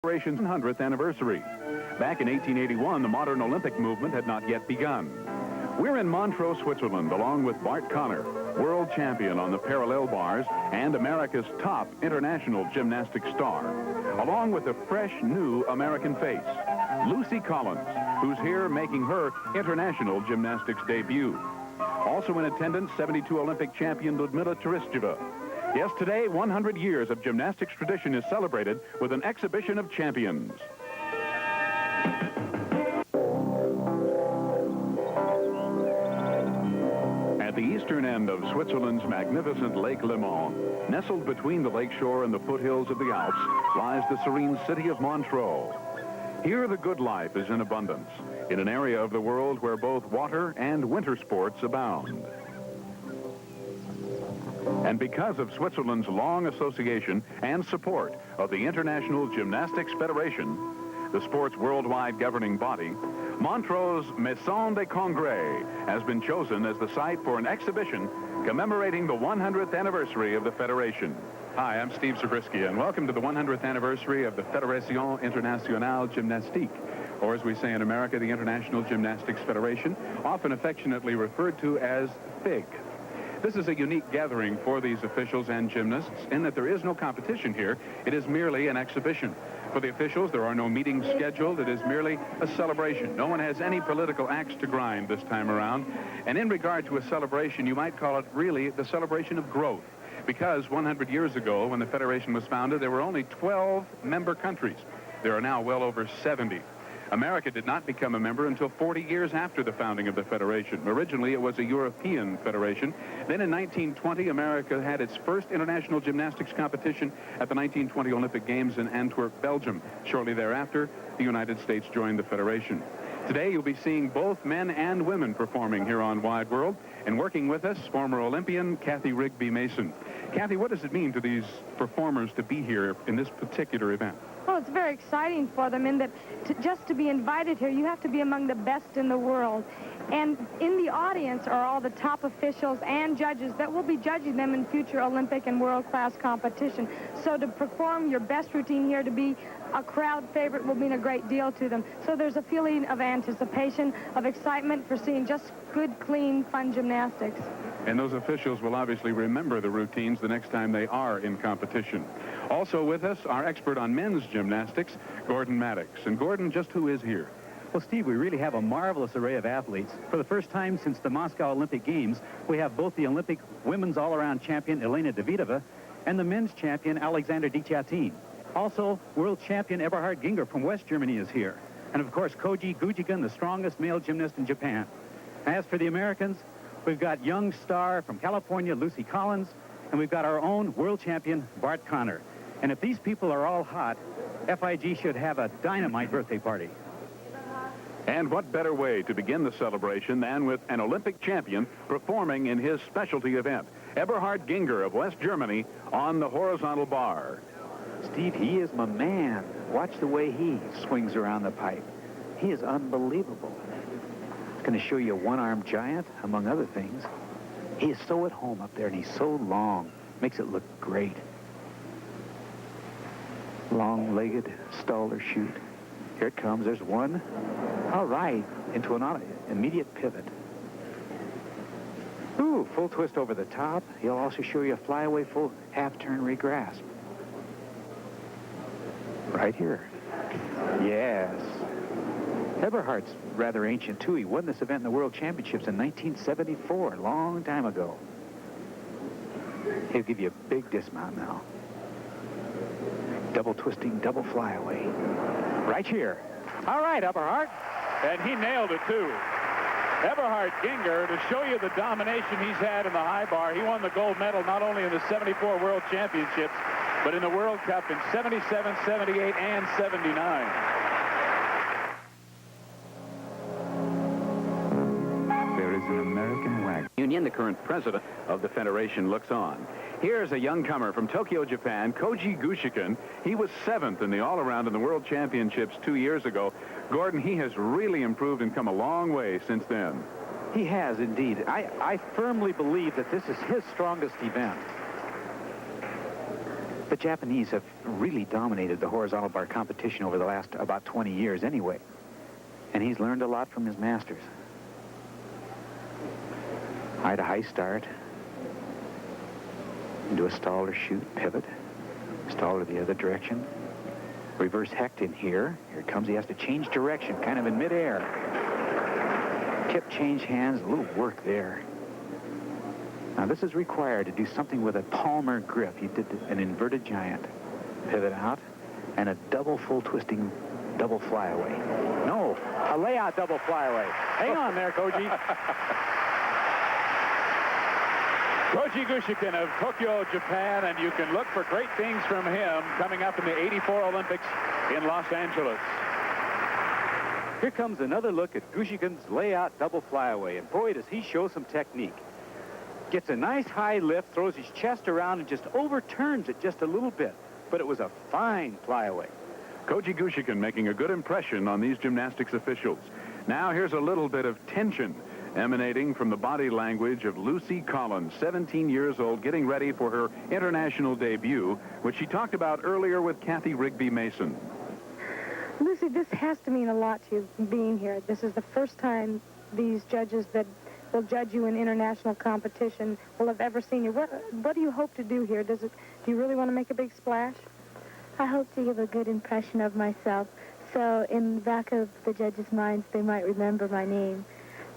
Federation's 100th anniversary. Back in 1881, the modern Olympic movement had not yet begun. We're in Montreux, Switzerland, along with Bart Conner, world champion on the parallel bars and America's top international gymnastic star, along with a fresh, new American face, Lucy Collins, who's here making her international gymnastics debut. Also in attendance, 72 Olympic champion Ludmila Terestcheva. Yes, today, 100 years of gymnastics tradition is celebrated with an exhibition of champions. At the eastern end of Switzerland's magnificent Lake Léman, nestled between the lakeshore and the foothills of the Alps, lies the serene city of Montreux. Here, the good life is in abundance, in an area of the world where both water and winter sports abound. And because of Switzerland's long association and support of the International Gymnastics Federation, the sport's worldwide governing body, Montreux's Maison des Congrès has been chosen as the site for an exhibition commemorating the 100th anniversary of the Federation. Hi, I'm Steve Zabriskie, and welcome to the 100th anniversary of the Fédération Internationale Gymnastique, or as we say in America, the International Gymnastics Federation, often affectionately referred to as FIG. This is a unique gathering for these officials and gymnasts in that there is no competition here. It is merely an exhibition. For the officials, there are no meetings scheduled. It is merely a celebration. No one has any political axe to grind this time around. And in regard to a celebration, you might call it really the celebration of growth. Because 100 years ago, when the Federation was founded, there were only 12 member countries. There are now well over 70. America did not become a member until 40 years after the founding of the Federation. Originally, it was a European federation. Then in 1920, America had its first international gymnastics competition at the 1920 Olympic Games in Antwerp, Belgium. Shortly thereafter, the United States joined the Federation. Today, you'll be seeing both men and women performing here on Wide World. And working with us, former Olympian Kathy Rigby Mason. Kathy, what does it mean to these performers to be here in this particular event? Well, it's very exciting for them in that just to be invited here, you have to be among the best in the world. And in the audience are all the top officials and judges that will be judging them in future Olympic and world-class competition. So to perform your best routine here, to be a crowd favorite, will mean a great deal to them. So there's a feeling of anticipation, of excitement for seeing just good, clean, fun gymnastics. And those officials will obviously remember the routines the next time they are in competition. Also with us, our expert on men's gymnastics, Gordon Maddox. And Gordon, just who is here? Well, Steve, we really have a marvelous array of athletes. For the first time since the Moscow Olympic Games, we have both the Olympic women's all-around champion, Elena Davidova, and the men's champion, Alexander Dichatin. Also, world champion Eberhard Ginger from West Germany is here. And, of course, Koji Gujigan, the strongest male gymnast in Japan. As for the Americans, we've got young star from California, Lucy Collins, and we've got our own world champion, Bart Conner. And if these people are all hot, FIG should have a dynamite birthday party. And what better way to begin the celebration than with an Olympic champion performing in his specialty event, Eberhard Ginger of West Germany on the horizontal bar. Steve, he is my man. Watch the way he swings around the pipe. He is unbelievable. It's going to show you a one-armed giant, among other things. He is so at home up there, and he's so long. Makes it look great. Long-legged, stall or shoot. Here it comes. There's one. All right. Into an immediate pivot. Ooh, full twist over the top. He'll also show you a flyaway full half-turn regrasp. Right here. Yes. Eberhard's rather ancient, too. He won this event in the World Championships in 1974, a long time ago. He'll give you a big dismount now. Double twisting, double flyaway. Right here. All right, Eberhard. And he nailed it, too. Eberhard Ginger, to show you the domination he's had in the high bar, he won the gold medal not only in the 74 World Championships, but in the World Cup in 77, 78, and 79. There is an American wagon. Union, the current president of the Federation, looks on. Here's a young comer from Tokyo, Japan, Koji Gujigan. He was 7th in the all-around in the World Championships 2 years ago. Gordon, he has really improved and come a long way since then. He has, indeed. I firmly believe that this is his strongest event. The Japanese have really dominated the horizontal bar competition over the last about 20 years anyway. And he's learned a lot from his masters. High to high start. Into a stall or shoot, pivot. Stall to the other direction. Reverse hecht in here. Here it comes. He has to change direction, kind of in midair. Tip, change hands, a little work there. Now this is required to do something with a palmar grip. He did an inverted giant. Pivot out, and a double full twisting double flyaway. No, a layout double flyaway. Hang on there, Koji. Koji Gushikin of Tokyo, Japan, and you can look for great things from him coming up in the '84 Olympics in Los Angeles. Here comes another look at Gushikin's layout double flyaway, and boy, does he show some technique. Gets a nice high lift, throws his chest around, and just overturns it just a little bit. But it was a fine flyaway. Koji Gushikin making a good impression on these gymnastics officials. Now here's a little bit of tension emanating from the body language of Lucy Collins, 17 years old, getting ready for her international debut, which she talked about earlier with Kathy Rigby Mason. Lucy, this has to mean a lot to you being here. This is the first time these judges that will judge you in international competition will have ever seen you. What do you hope to do here? Do you really want to make a big splash? I hope to give a good impression of myself, so in the back of the judges' minds, they might remember my name.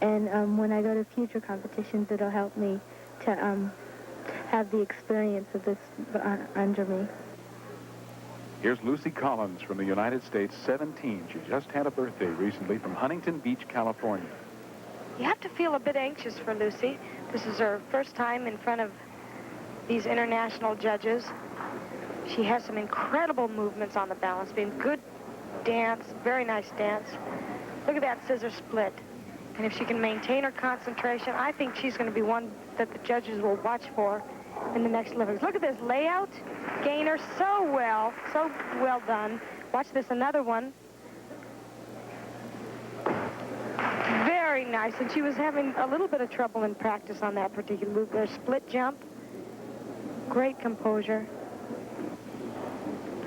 And when I go to future competitions, it'll help me to have the experience of this under me. Here's Lucy Collins from the United States, 17. She just had a birthday recently from Huntington Beach, California. You have to feel a bit anxious for Lucy. This is her first time in front of these international judges. She has some incredible movements on the balance beam. Good dance, very nice dance. Look at that scissor split. And if she can maintain her concentration, I think she's going to be one that the judges will watch for in the next Olympics. Look at this layout. Gainer so well done. Watch this, another one. Very nice. And she was having a little bit of trouble in practice on that particular move. Their split jump. Great composure.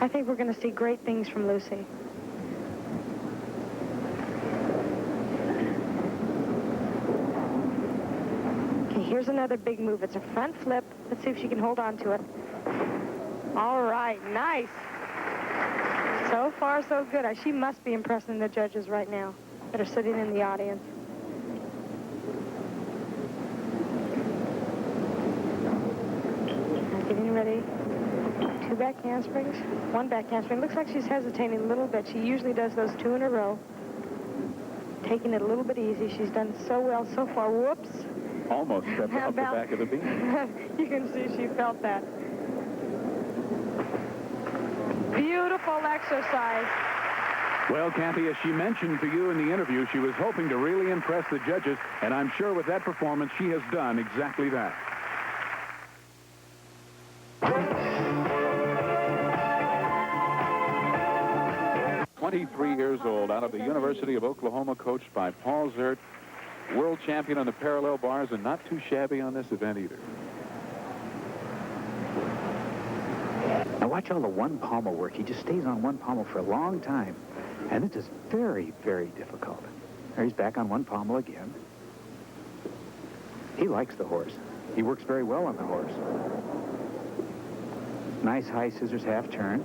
I think we're going to see great things from Lucy. Here's another big move. It's a front flip. Let's see if she can hold on to it. All right, nice. So far, so good. She must be impressing the judges right now that are sitting in the audience. Getting ready. 2 back handsprings, 1 back handspring. Looks like she's hesitating a little bit. She usually does those 2 in a row. Taking it a little bit easy. She's done so well so far. Whoops. Almost stepped off the back of the beam. You can see she felt that. Beautiful exercise. Well, Kathy, as she mentioned to you in the interview, she was hoping to really impress the judges, and I'm sure with that performance, she has done exactly that. Years old, out of the University of Oklahoma, coached by Paul Zert, world champion on the parallel bars, and not too shabby on this event either. Now watch all the one pommel work. He just stays on one pommel for a long time. And this is very, very difficult. There he's back on one pommel again. He likes the horse. He works very well on the horse. Nice high scissors half turn.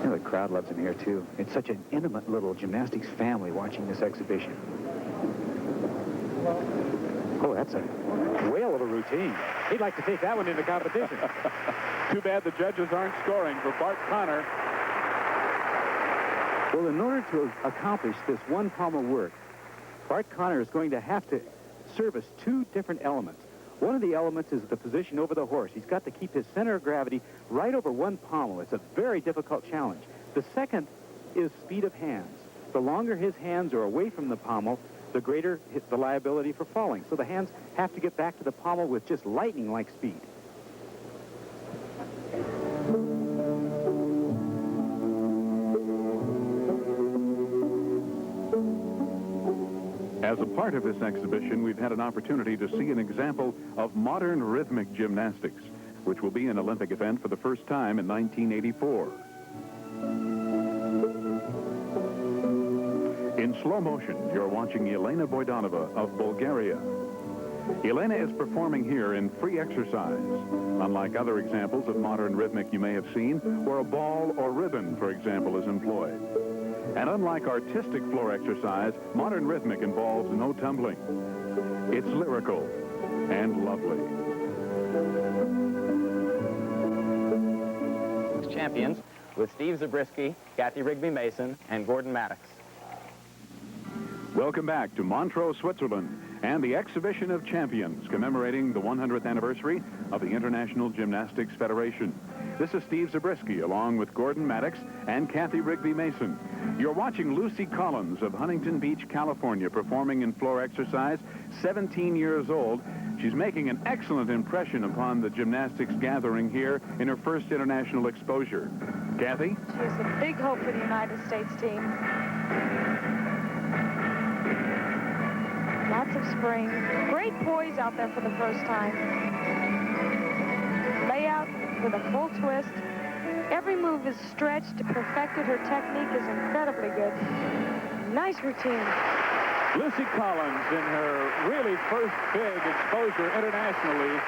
You know, the crowd loves him here, too. It's such an intimate little gymnastics family watching this exhibition. Oh, that's a whale of a routine. He'd like to take that one into competition. Too bad the judges aren't scoring for Bart Connor. Well, in order to accomplish this one pommel work, Bart Connor is going to have to service 2 different elements. One of the elements is the position over the horse. He's got to keep his center of gravity right over one pommel. It's a very difficult challenge. The second is speed of hands. The longer his hands are away from the pommel, the greater the liability for falling. So the hands have to get back to the pommel with just lightning-like speed. As a part of this exhibition, we've had an opportunity to see an example of modern rhythmic gymnastics, which will be an Olympic event for the first time in 1984. In slow motion, you're watching Elena Boydanova of Bulgaria. Elena is performing here in free exercise, unlike other examples of modern rhythmic you may have seen, where a ball or ribbon, for example, is employed. And unlike artistic floor exercise, modern rhythmic involves no tumbling. It's lyrical and lovely. Champions with Steve Zabriskie, Kathy Rigby-Mason, and Gordon Maddox. Welcome back to Montreux, Switzerland, and the Exhibition of Champions, commemorating the 100th anniversary of the International Gymnastics Federation. This is Steve Zabriskie, along with Gordon Maddox and Kathy Rigby-Mason. You're watching Lucy Collins of Huntington Beach, California, performing in floor exercise, 17 years old. She's making an excellent impression upon the gymnastics gathering here in her first international exposure. Kathy? She's a big hope for the United States team. Lots of spring. Great poise out there for the first time. Layout with a full twist. Every move is stretched, perfected. Her technique is incredibly good. Nice routine. Lucy Collins in her really first big exposure internationally.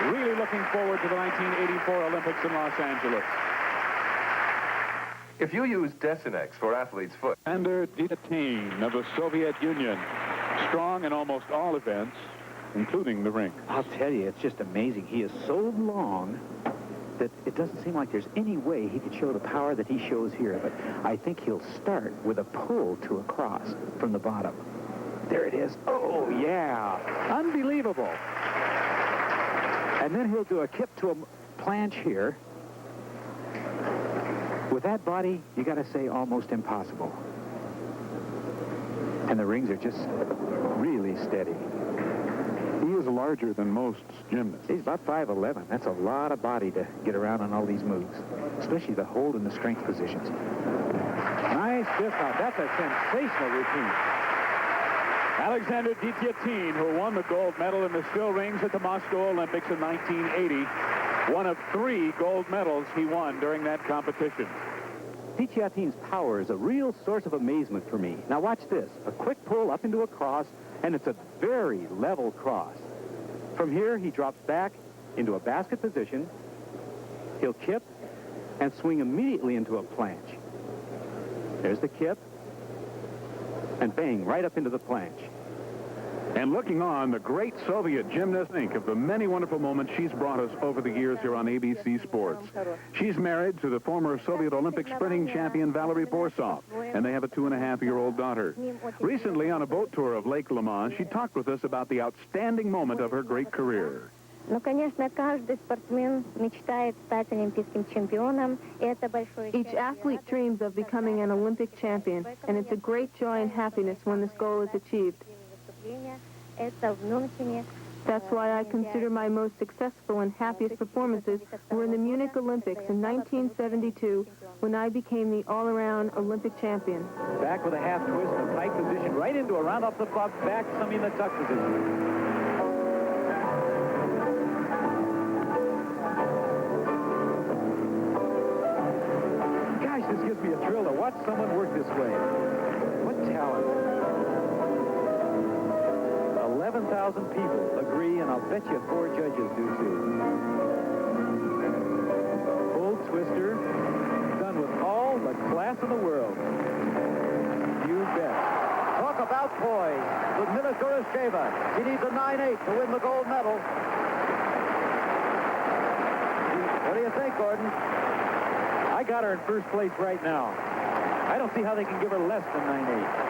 Really looking forward to the 1984 Olympics in Los Angeles. If you use Desinex for athlete's foot. Alexander Dietain of the Soviet Union. Strong in almost all events, including the rink. I'll tell you, it's just amazing. He is so long that it doesn't seem like there's any way he could show the power that he shows here. But I think he'll start with a pull to a cross from the bottom. There it is. Oh, yeah. Unbelievable. And then he'll do a kip to a planche here. With that body, you got to say almost impossible. And the rings are just really steady. He is larger than most gymnasts. He's about 5'11". That's a lot of body to get around on all these moves, especially the hold and the strength positions. Nice stiff out. That's a sensational routine. Alexander Dietain, who won the gold medal in the still rings at the Moscow Olympics in 1980. One of 3 gold medals he won during that competition. Dietin's power is a real source of amazement for me. Now watch this. A quick pull up into a cross, and it's a very level cross. From here, he drops back into a basket position. He'll kip and swing immediately into a planche. There's the kip, and bang, right up into the planche. And looking on, the great Soviet gymnast, think of the many wonderful moments she's brought us over the years here on ABC Sports. She's married to the former Soviet Olympic sprinting champion Valery Borsov, and they have a 2.5-year-old daughter. Recently, on a boat tour of Lake Le Mans, she talked with us about the outstanding moment of her great career. Ну, конечно, каждый спортсмен мечтает стать олимпийским чемпионом, и это большое счастье. Each athlete dreams of becoming an Olympic champion, and it's a great joy and happiness when this goal is achieved. That's why I consider my most successful and happiest performances were in the Munich Olympics in 1972, when I became the all-around Olympic champion. Back with a half twist and tight position, right into a round off the buck, back some in the tuck position. Gosh, this gives me a thrill to watch someone work this way. What talent. 11,000 people agree, and I'll bet you 4 judges do too. Full twister, done with all the class in the world. You bet. Talk about poise. Ludmila Kurasheva. She needs a 9.8 to win the gold medal. What do you think, Gordon? I got her in first place right now. I don't see how they can give her less than 9.8.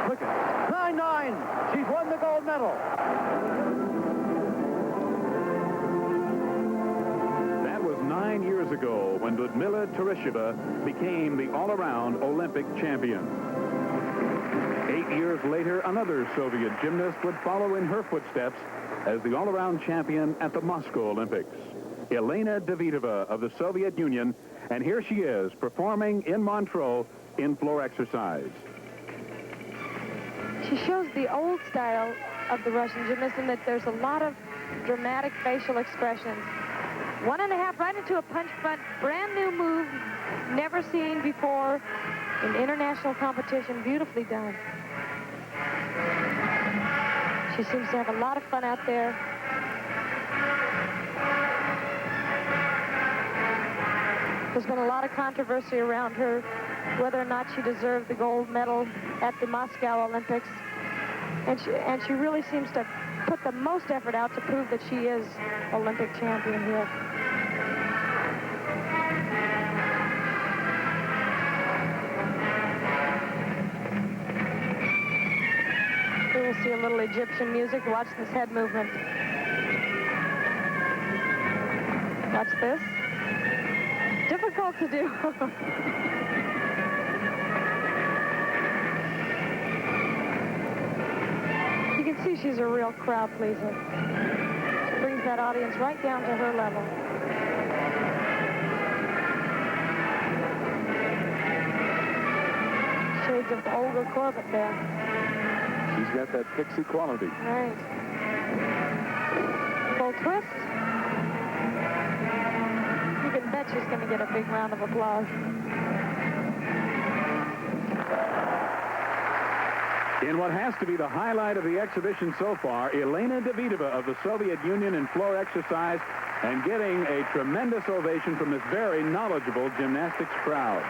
Look at it. 9.9. She's won the gold medal. That was 9 years ago when Ludmila Kurasheva became the all-around Olympic champion. 8 years later, another Soviet gymnast would follow in her footsteps as the all-around champion at the Moscow Olympics. Elena Davidova of the Soviet Union, and here she is performing in Montreux in floor exercise. She shows the old style of the Russian gymnast in that there's a lot of dramatic facial expressions. 1.5 right into a punch front, brand new move, never seen before in international competition. Beautifully done. She seems to have a lot of fun out there. There's been a lot of controversy around her, whether or not she deserved the gold medal at the Moscow Olympics. And she really seems to put the most effort out to prove that she is Olympic champion here. Here we'll see a little Egyptian music. Watch this head movement. Watch this. Difficult to do. You can see she's a real crowd pleaser. She brings that audience right down to her level. Shades of Olga Corbett there. She's got that pixie quality. Right. Full twist. You can bet she's going to get a big round of applause. In what has to be the highlight of the exhibition so far, Elena Davidova of the Soviet Union in floor exercise and getting a tremendous ovation from this very knowledgeable gymnastics crowd.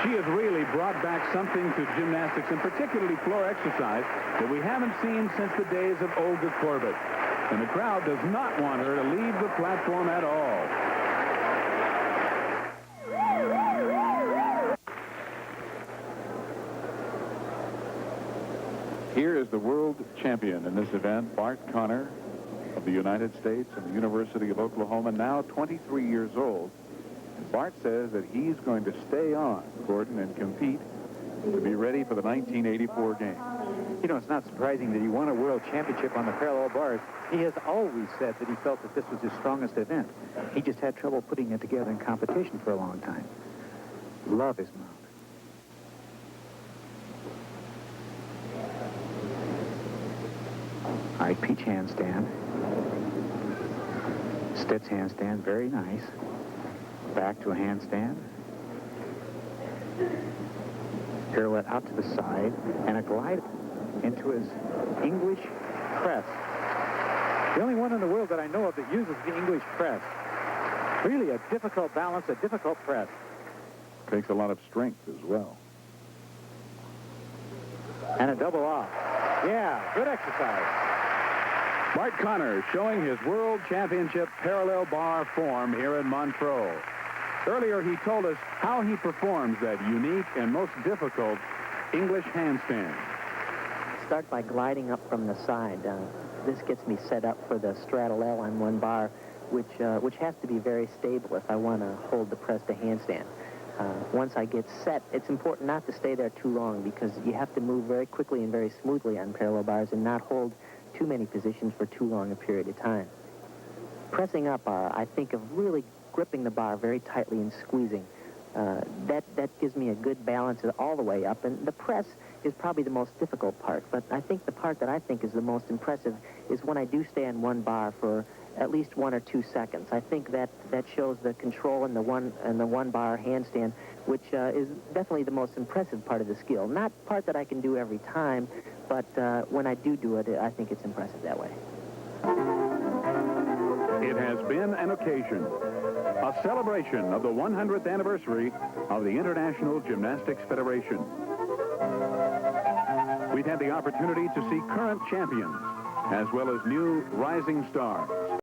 She has really brought back something to gymnastics, and particularly floor exercise, that we haven't seen since the days of Olga Corbett. And the crowd does not want her to leave the platform at all. Here is the world champion in this event, Bart Conner of the United States and the University of Oklahoma, now 23 years old. And Bart says that he's going to stay on, Gordon, and compete to be ready for the 1984 games. You know, it's not surprising that he won a world championship on the parallel bars. He has always said that he felt that this was his strongest event. He just had trouble putting it together in competition for a long time. Love his mount. All right, peach handstand. Stitz handstand, very nice. Back to a handstand. Pirouette out to the side, and a glide into his English press. The only one in the world that I know of that uses the English press. Really a difficult balance, a difficult press. Takes a lot of strength as well. And a double off. Yeah, good exercise. Bart Conner showing his world championship parallel bar form here in Montreux. Earlier, he told us how he performs that unique and most difficult English handstand. Start by gliding up from the side. This gets me set up for the straddle L on one bar, which has to be very stable if I want to hold the press to handstand. Once I get set, it's important not to stay there too long because you have to move very quickly and very smoothly on parallel bars and not hold too many positions for too long a period of time. Pressing up, I think of really gripping the bar very tightly and squeezing. That gives me a good balance all the way up, and the press is probably the most difficult part, but I think the part that I think is the most impressive is when I do stay on one bar for at least 1 or 2 seconds. I think that shows the control in the one bar handstand, which is definitely the most impressive part of the skill. Not part that I can do every time, but when I do it, I think it's impressive that way. It has been an occasion, a celebration of the 100th anniversary of the International Gymnastics Federation. We've had the opportunity to see current champions as well as new rising stars.